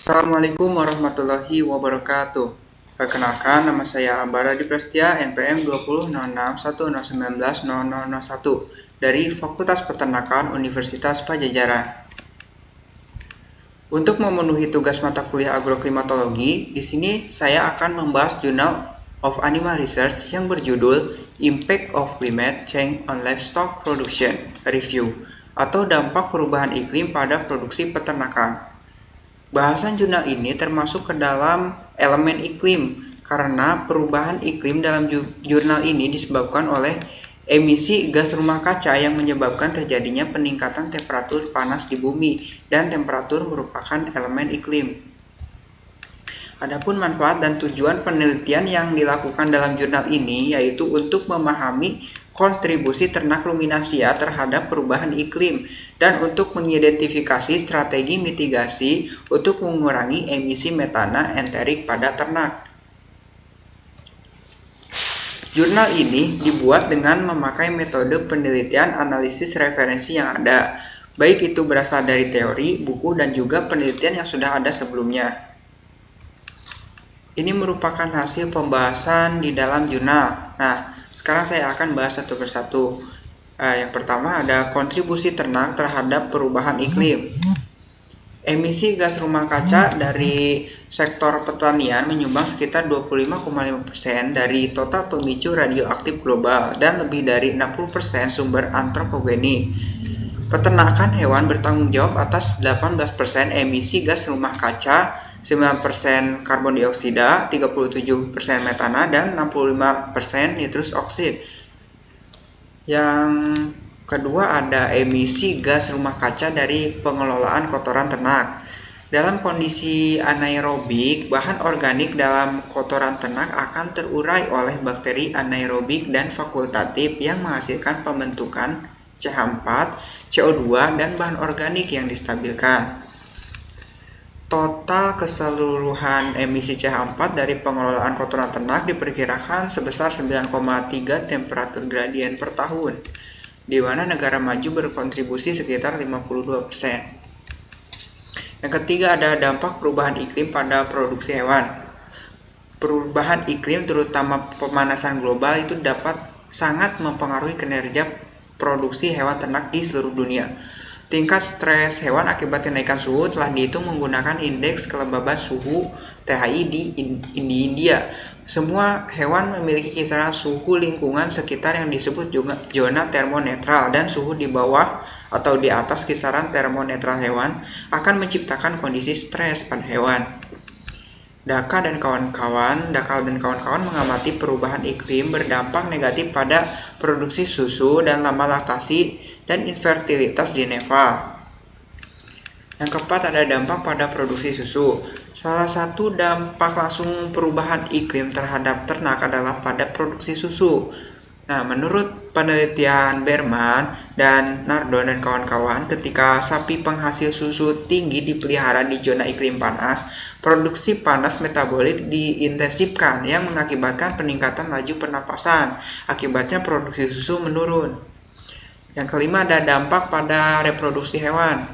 Assalamualaikum warahmatullahi wabarakatuh. Perkenalkan, nama saya Baradi Prastia, NPM 200611910001 dari Fakultas Peternakan Universitas Padjadjaran. Untuk memenuhi tugas mata kuliah agroklimatologi, di sini saya akan membahas Journal of Animal Research yang berjudul Impact of Climate Change on Livestock Production Review atau dampak perubahan iklim pada produksi peternakan. Bahasan jurnal ini termasuk ke dalam elemen iklim karena perubahan iklim dalam jurnal ini disebabkan oleh emisi gas rumah kaca yang menyebabkan terjadinya peningkatan temperatur panas di bumi dan temperatur merupakan elemen iklim. Adapun manfaat dan tujuan penelitian yang dilakukan dalam jurnal ini yaitu untuk memahami kontribusi ternak ruminasia terhadap perubahan iklim dan untuk mengidentifikasi strategi mitigasi untuk mengurangi emisi metana enterik pada ternak. Jurnal ini dibuat dengan memakai metode penelitian analisis referensi yang ada, baik itu berasal dari teori, buku, dan juga penelitian yang sudah ada sebelumnya. Ini merupakan hasil pembahasan di dalam jurnal. Nah, sekarang saya akan bahas satu persatu. Yang pertama ada kontribusi ternak terhadap perubahan iklim. Emisi gas rumah kaca dari sektor pertanian menyumbang sekitar 25,5% dari total pemicu radioaktif global dan lebih dari 60% sumber antropogenik. Peternakan hewan bertanggung jawab atas 18% emisi gas rumah kaca, 9% karbon dioksida, 37% metana, dan 65% nitrous oxide. Yang kedua ada emisi gas rumah kaca dari pengelolaan kotoran ternak. Dalam kondisi anaerobik, bahan organik dalam kotoran ternak akan terurai oleh bakteri anaerobik dan fakultatif yang menghasilkan pembentukan CH4, CO2, dan bahan organik yang distabilkan. Total keseluruhan emisi CH4 dari pengelolaan kotoran ternak diperkirakan sebesar 9,3 temperatur gradien per tahun, di mana negara maju berkontribusi sekitar 52%. Yang ketiga ada dampak perubahan iklim pada produksi hewan. Perubahan iklim terutama pemanasan global itu dapat sangat mempengaruhi kinerja produksi hewan ternak di seluruh dunia. Tingkat stres hewan akibat kenaikan suhu telah dihitung menggunakan indeks kelembaban suhu THI di India. Semua hewan memiliki kisaran suhu lingkungan sekitar yang disebut juga zona termonetral, dan suhu di bawah atau di atas kisaran termonetral hewan akan menciptakan kondisi stres pada hewan. Dakal dan kawan-kawan mengamati perubahan iklim berdampak negatif pada produksi susu dan lama laktasi dan infertilitas di Nepal. Yang keempat ada dampak pada produksi susu. Salah satu dampak langsung perubahan iklim terhadap ternak adalah pada produksi susu. Nah, menurut penelitian Berman dan Nardon dan kawan-kawan, ketika sapi penghasil susu tinggi dipelihara di zona iklim panas, produksi panas metabolik diintensifkan yang mengakibatkan peningkatan laju pernapasan. Akibatnya produksi susu menurun. Yang kelima ada dampak pada reproduksi hewan.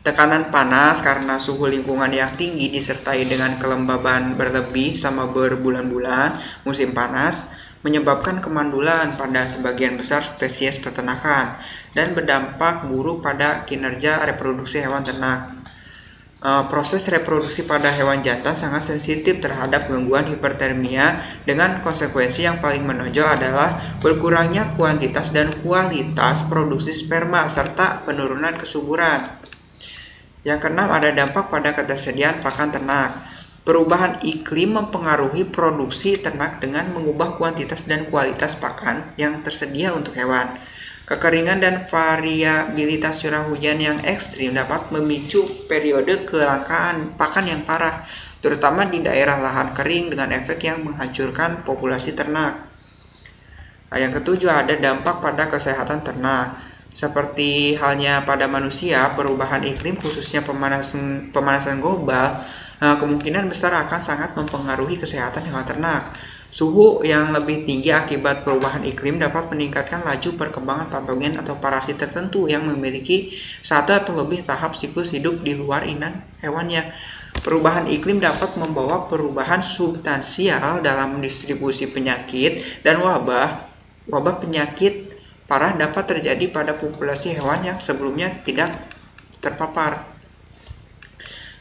Tekanan panas karena suhu lingkungan yang tinggi disertai dengan kelembaban berlebih selama berbulan-bulan musim panas menyebabkan kemandulan pada sebagian besar spesies peternakan dan berdampak buruk pada kinerja reproduksi hewan ternak. Proses reproduksi pada hewan jantan sangat sensitif terhadap gangguan hipertermia dengan konsekuensi yang paling menonjol adalah berkurangnya kuantitas dan kualitas produksi sperma serta penurunan kesuburan. Yang keenam ada dampak pada ketersediaan pakan ternak. Perubahan iklim mempengaruhi produksi ternak dengan mengubah kuantitas dan kualitas pakan yang tersedia untuk hewan. Kekeringan dan variabilitas curah hujan yang ekstrim dapat memicu periode kelangkaan pakan yang parah, terutama di daerah lahan kering dengan efek yang menghancurkan populasi ternak. Yang ketujuh ada dampak pada kesehatan ternak. Seperti halnya pada manusia, perubahan iklim khususnya pemanasan global kemungkinan besar akan sangat mempengaruhi kesehatan hewan ternak. Suhu yang lebih tinggi akibat perubahan iklim dapat meningkatkan laju perkembangan patogen atau parasit tertentu yang memiliki satu atau lebih tahap siklus hidup di luar inang hewannya. Perubahan iklim dapat membawa perubahan substansial dalam distribusi penyakit dan wabah. Wabah penyakit parah dapat terjadi pada populasi hewan yang sebelumnya tidak terpapar.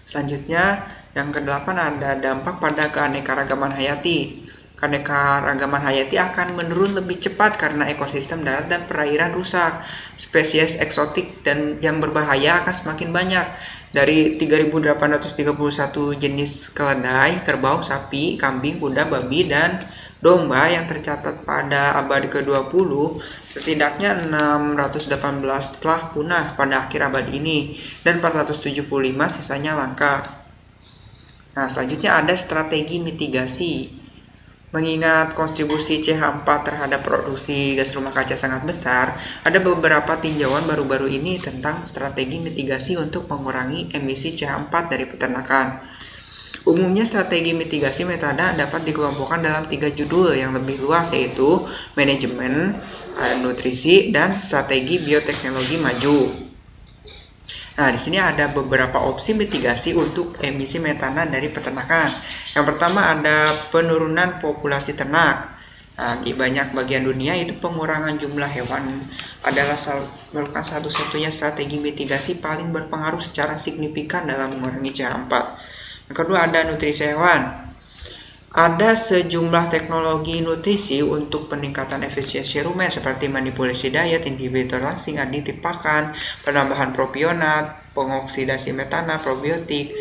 Selanjutnya, yang ke-8 ada dampak pada keanekaragaman hayati. Keanekaragaman hayati akan menurun lebih cepat karena ekosistem darat dan perairan rusak. Spesies eksotik dan yang berbahaya akan semakin banyak. Dari 3.831 jenis keledai, kerbau, sapi, kambing, kuda, babi, dan domba yang tercatat pada abad ke-20, setidaknya 618 telah punah pada akhir abad ini, dan 475 sisanya langka. Nah, selanjutnya ada strategi mitigasi. Mengingat kontribusi CH4 terhadap produksi gas rumah kaca sangat besar, ada beberapa tinjauan baru-baru ini tentang strategi mitigasi untuk mengurangi emisi CH4 dari peternakan. Umumnya strategi mitigasi metode dapat dikelompokkan dalam 3 judul yang lebih luas, yaitu manajemen, nutrisi, dan strategi bioteknologi maju. Nah, di sini ada beberapa opsi mitigasi untuk emisi metana dari peternakan. Yang pertama ada penurunan populasi ternak. Nah, di banyak bagian dunia itu pengurangan jumlah hewan adalah merupakan satu-satunya strategi mitigasi paling berpengaruh secara signifikan dalam mengurangi CH4. Yang kedua ada nutrisi hewan. Ada sejumlah teknologi nutrisi untuk peningkatan efisiensi rumen seperti manipulasi diet, inhibitor langsing, aditif pakan, penambahan propionat, pengoksidasi metana, probiotik,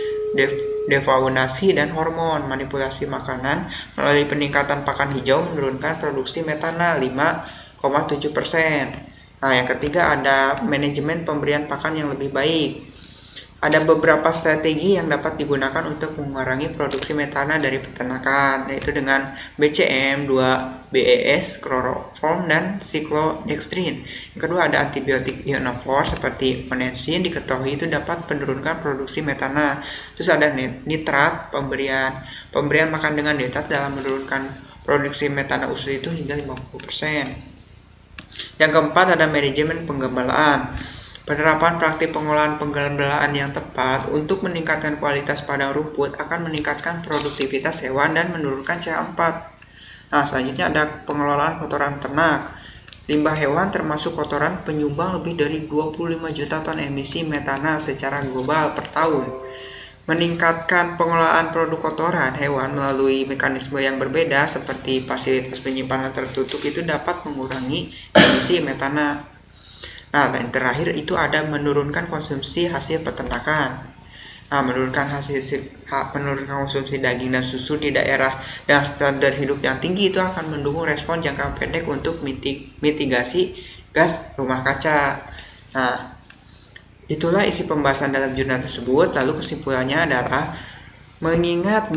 defaunasi, dan hormon. Manipulasi makanan melalui peningkatan pakan hijau menurunkan produksi metana 5,7%. Nah, yang ketiga ada manajemen pemberian pakan yang lebih baik. Ada beberapa strategi yang dapat digunakan untuk mengurangi produksi metana dari peternakan, yaitu dengan BCM, 2-BES, chloroform, dan cyclodextrin. Yang kedua ada antibiotik ionophore seperti onensin, diketahui itu dapat menurunkan produksi metana. Terus ada nitrat, pemberian makan dengan nitrat dalam menurunkan produksi metana usus itu hingga 50%. Yang keempat ada manajemen penggembalaan. Penerapan praktik pengolahan penggembalaan yang tepat untuk meningkatkan kualitas padang rumput akan meningkatkan produktivitas hewan dan menurunkan CH4. Nah, selanjutnya ada pengelolaan kotoran ternak. Limbah hewan termasuk kotoran penyumbang lebih dari 25 juta ton emisi metana secara global per tahun. Meningkatkan pengelolaan produk kotoran hewan melalui mekanisme yang berbeda seperti fasilitas penyimpanan tertutup itu dapat mengurangi emisi metana. Nah, dan terakhir itu ada menurunkan konsumsi hasil peternakan. Nah, menurunkan konsumsi daging dan susu di daerah dengan standar hidup yang tinggi itu akan mendukung respon jangka pendek untuk mitigasi gas rumah kaca. Nah, itulah isi pembahasan dalam jurnal tersebut. Lalu kesimpulannya adalah mengingat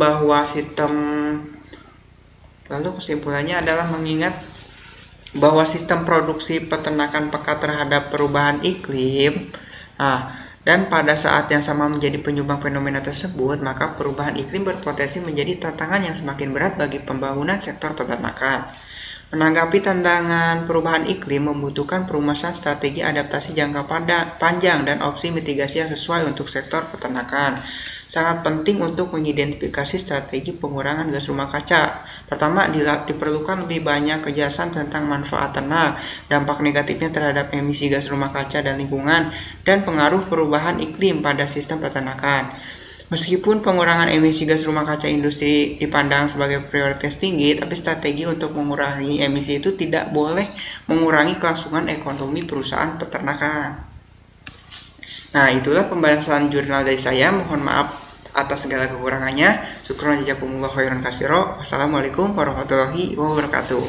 bahwa sistem produksi peternakan peka terhadap perubahan iklim, dan pada saat yang sama menjadi penyumbang fenomena tersebut, maka perubahan iklim berpotensi menjadi tantangan yang semakin berat bagi pembangunan sektor peternakan. Menanggapi tantangan perubahan iklim membutuhkan perumasan strategi adaptasi jangka panjang dan opsi mitigasi yang sesuai untuk sektor peternakan. Sangat penting untuk mengidentifikasi strategi pengurangan gas rumah kaca. Pertama, diperlukan lebih banyak kejelasan tentang manfaat ternak, dampak negatifnya terhadap emisi gas rumah kaca dan lingkungan, dan pengaruh perubahan iklim pada sistem peternakan. Meskipun pengurangan emisi gas rumah kaca industri dipandang sebagai prioritas tinggi, tapi strategi untuk mengurangi emisi itu tidak boleh mengurangi kelangsungan ekonomi perusahaan peternakan. Nah, itulah pembahasan jurnal dari saya. Mohon maaf atas segala kekurangannya. Syukran jazakumullah khairan katsira. Wassalamualaikum warahmatullahi wabarakatuh.